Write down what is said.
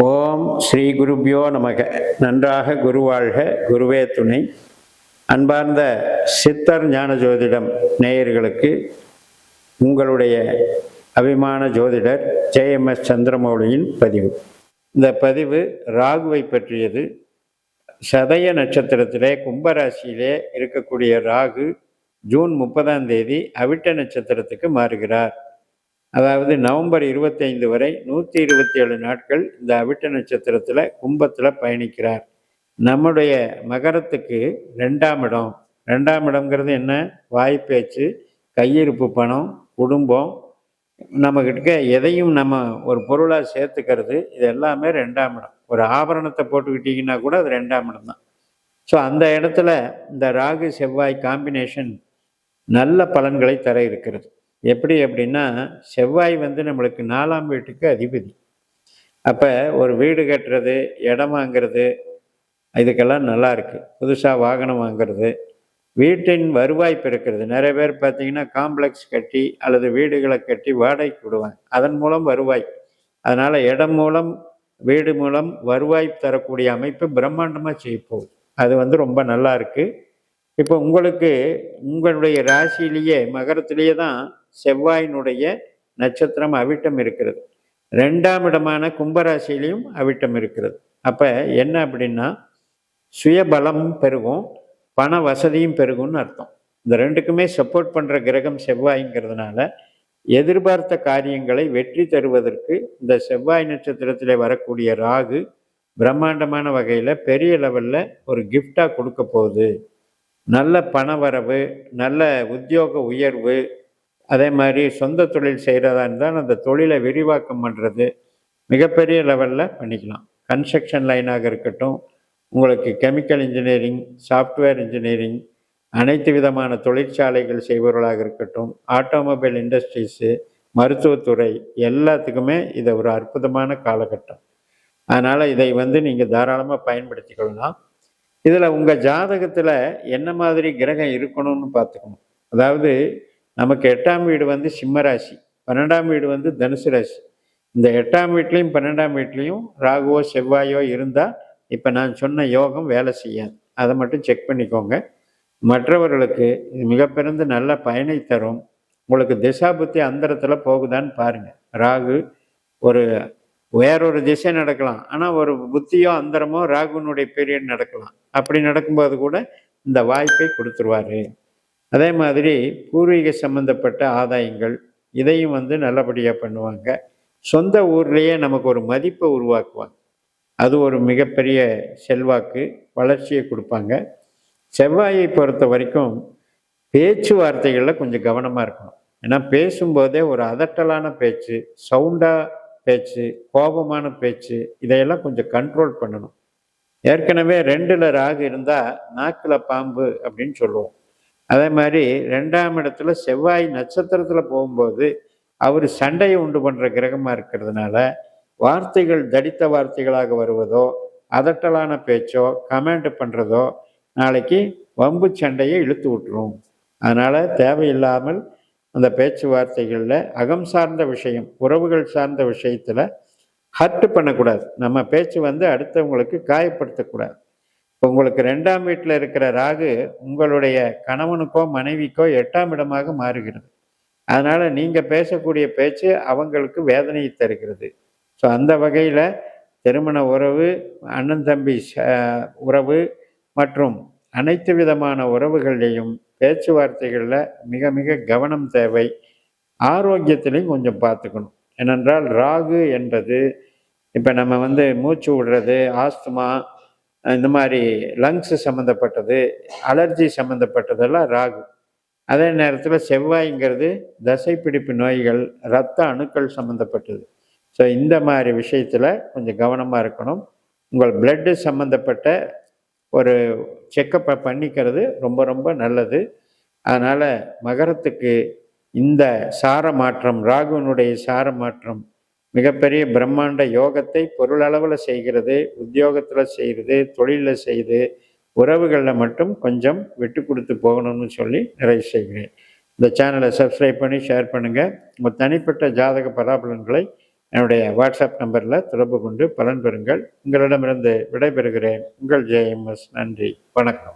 ஓம் ஸ்ரீ குருபியோ நமக. நன்றாக குருவாழ்க, குருவே துணை. அன்பார்ந்த சித்தர் ஞான ஜோதிடம் நேயர்களுக்கு உங்களுடைய அபிமான ஜோதிடர் JMS சந்திரமௌலியின் பதிவு. இந்த பதிவு ராகுவை பற்றியது. சதய நட்சத்திரத்திலே கும்பராசியிலே இருக்கக்கூடிய ராகு ஜூன் 30ஆம் தேதி அவிட்ட நட்சத்திரத்துக்கு மாறுகிறார். அதாவது நவம்பர் 25 வரை 127 நாட்கள் இந்த அவிட்ட நட்சத்திரத்தில் கும்பத்தில் பயணிக்கிறார். நம்முடைய மகரத்துக்கு 2ஆம் இடம். 2ஆம் இடம்ங்கிறது என்ன? வாய்ப்பேச்சு, கையிருப்பு பணம், குடும்பம், நம்மக்கிட்ட எதையும் நம்ம ஒரு பொருளாக சேர்த்துக்கிறது, இது எல்லாமே 2ஆம் இடம். ஒரு ஆபரணத்தை போட்டுக்கிட்டிங்கன்னா கூட அது 2ஆம் இடம் தான். ஸோ அந்த இடத்துல இந்த ராகு செவ்வாய் காம்பினேஷன் நல்ல பலன்களை தர இருக்கிறது. எப்படி அப்படின்னா, செவ்வாய் நம்மளுக்கு 4ஆம் வீட்டுக்கு அதிபதி. அப்போ ஒரு வீடு கட்டுறது, இடம் வாங்கிறது, இதுக்கெல்லாம் நல்லா இருக்குது. புதுசாக வாகனம் வாங்கிறது, வீட்டின் வருவாய் பெருக்கிறது. நிறைய பேர் பார்த்தீங்கன்னா காம்ப்ளெக்ஸ் கட்டி அல்லது வீடுகளை கட்டி வாடகைக்கு விடுவாங்க. அதன் மூலம் வருவாய். அதனால் இடம் மூலம், வீடு மூலம் வருவாய் தரக்கூடிய அமைப்பு பிரம்மாண்டமாக செய்ய போகுது. அது ரொம்ப நல்லா இருக்குது. இப்போ உங்களுக்கு உங்களுடைய ராசியிலேயே மகரத்திலேயே தான் செவ்வாயினுடைய நட்சத்திரம் அவிட்டம் இருக்கிறது. 2ஆம் இடமான கும்பராசியிலையும் அவிட்டம் இருக்கிறது. அப்போ என்ன அப்படின்னா, சுயபலமும் பெருகும், பண வசதியும் பெருகும்னு அர்த்தம். இந்த ரெண்டுக்குமே சப்போர்ட் பண்ணுற கிரகம் செவ்வாய்ங்கிறதுனால எதிர்பார்த்த காரியங்களை வெற்றி தருவதற்கு இந்த செவ்வாய் நட்சத்திரத்தில் வரக்கூடிய ராகு பிரம்மாண்டமான வகையில் பெரிய லெவலில் ஒரு கிஃப்டாக கொடுக்க போகுது. நல்ல பண வரவு, நல்ல உத்தியோக உயர்வு, அதே மாதிரி சொந்த தொழில் செய்கிறதா இருந்தால் அந்த தொழிலை விரிவாக்கம் பண்ணுறது மிகப்பெரிய லெவலில் பண்ணிக்கலாம். கன்ஸ்ட்ரக்ஷன் லைனாக இருக்கட்டும், உங்களுக்கு கெமிக்கல் இன்ஜினியரிங், சாஃப்ட்வேர் இன்ஜினியரிங், அனைத்து விதமான தொழிற்சாலைகள் செய்பவர்களாக இருக்கட்டும், ஆட்டோமொபைல் இண்டஸ்ட்ரீஸு, மருத்துவத்துறை, எல்லாத்துக்குமே இது ஒரு அற்புதமான காலகட்டம். அதனால் இதை நீங்கள் தாராளமாக பயன்படுத்தி கொள்ளலாம். இதில் உங்கள் ஜாதகத்தில் என்ன மாதிரி கிரகம் இருக்கணும்னு பார்த்துக்கணும். அதாவது நமக்கு 8ஆம் வீடு சிம்மராசி, 12ஆம் வீடு தனுசு ராசி. இந்த 8ஆம் வீட்லேயும் 12ஆம் வீட்லேயும் ராகுவோ செவ்வாயோ இருந்தால் இப்போ நான் சொன்ன யோகம் வேலை செய்யாது. அதை மட்டும் செக் பண்ணிக்கோங்க. மற்றவர்களுக்கு இது மிகப்பெருந்து நல்ல பயனை தரும். உங்களுக்கு திசாபுத்தி அந்தரத்தில் போகுதான்னு பாருங்கள். ராகு ஒரு வேறொரு திசை நடக்கலாம், ஆனால் ஒரு புத்தியோ அந்தரமோ ராகுனுடைய பீரியட் நடக்கலாம். அப்படி நடக்கும்போது கூட இந்த வாய்ப்பை கொடுத்துருவார். அதே மாதிரி பூர்வீக சம்பந்தப்பட்ட ஆதாயங்கள், இதையும் நல்லபடியாக பண்ணுவாங்க. சொந்த ஊர்லேயே நமக்கு ஒரு மதிப்பை உருவாக்குவாங்க. அது ஒரு மிகப்பெரிய செல்வாக்கு, வளர்ச்சியை கொடுப்பாங்க. செவ்வாயை பொறுத்த வரைக்கும் பேச்சுவார்த்தைகளில் கொஞ்சம் கவனமாக இருக்கணும். ஏன்னா பேசும்போதே ஒரு அதட்டலான பேச்சு, சவுண்டாக பேச்சு, கோபமான பேச்சு, இதையெல்லாம் கொஞ்சம் கண்ட்ரோல் பண்ணணும். ஏற்கனவே 2ல் ராகு இருந்தால் நாக்கில் பாம்பு அப்படின்னு சொல்லுவோம். அதே மாதிரி 2ஆம் இடத்துல செவ்வாய் நட்சத்திரத்தில் போகும்போது அவர் சண்டையை உண்டு பண்ணுற கிரகமாக இருக்கிறதுனால வார்த்தைகள் தடித்த வார்த்தைகளாக வருவதோ, அதட்டலான பேச்சோ, கமெண்ட் பண்ணுறதோ நாளைக்கு வம்பு சண்டையை இழுத்து விட்டுரும். அதனால் தேவையில்லாமல் அந்த பேச்சுவார்த்தைகளில் அகம் சார்ந்த விஷயம், உறவுகள் சார்ந்த விஷயத்தில் ஹர்ட் பண்ணக்கூடாது. நம்ம பேச்சு அடுத்தவங்களுக்கு காயப்படுத்தக்கூடாது. இப்போ உங்களுக்கு 2ஆம் வீட்டில் இருக்கிற ராகு உங்களுடைய கணவனுக்கோ மனைவிக்கோ 8ஆம் இடமாக மாறுகிறது. அதனால் நீங்கள் பேசக்கூடிய பேச்சு அவங்களுக்கு வேதனையை தருகிறது. ஸோ அந்த வகையில் திருமண உறவு, அண்ணன் தம்பி உறவு மற்றும் அனைத்து விதமான உறவுகளையும் பேச்சுவார்த்தைகளில் மிக மிக கவனம் தேவை. ஆரோக்கியத்திலையும் கொஞ்சம் பார்த்துக்கணும். ஏனென்றால் ராகு என்பது இப்போ நம்ம மூச்சு விடுறது, ஆஸ்துமா, இந்த மாதிரி லங்ஸு சம்மந்தப்பட்டது, அலர்ஜி சம்மந்தப்பட்டதெல்லாம் ராகு. அதே நேரத்தில் செவ்வாய்ங்கிறது தசைப்பிடிப்பு நோய்கள், இரத்த அணுக்கள் சம்மந்தப்பட்டது. ஸோ இந்த மாதிரி விஷயத்தில் கொஞ்சம் கவனமாக இருக்கணும். உங்கள் பிளட்டு சம்மந்தப்பட்ட ஒரு செக்கப்பை பண்ணிக்கிறது ரொம்ப ரொம்ப நல்லது. அதனால் மகரத்துக்கு இந்த சார மாற்றம், ராகுனுடைய சார மாற்றம் மிகப்பெரிய பிரம்மாண்ட யோகத்தை பொருளளவில் செய்கிறது. உத்தியோகத்தில் செய்கிறது, தொழிலில் செய்து, உறவுகளில் மட்டும் கொஞ்சம் விட்டு கொடுத்து போகணும்னு சொல்லி நிறைவு செய்கிறேன். இந்த சேனலை சப்ஸ்கிரைப் பண்ணி ஷேர் பண்ணுங்கள். உங்கள் தனிப்பட்ட ஜாதக பலாபலன்களை என்னுடைய வாட்ஸ்அப் நம்பரில் தொடர்பு கொண்டு பலன் பெறுங்கள். உங்களிடமிருந்து விடைபெறுகிறேன். உங்கள் ஜேஎம்எஸ். நன்றி, வணக்கம்.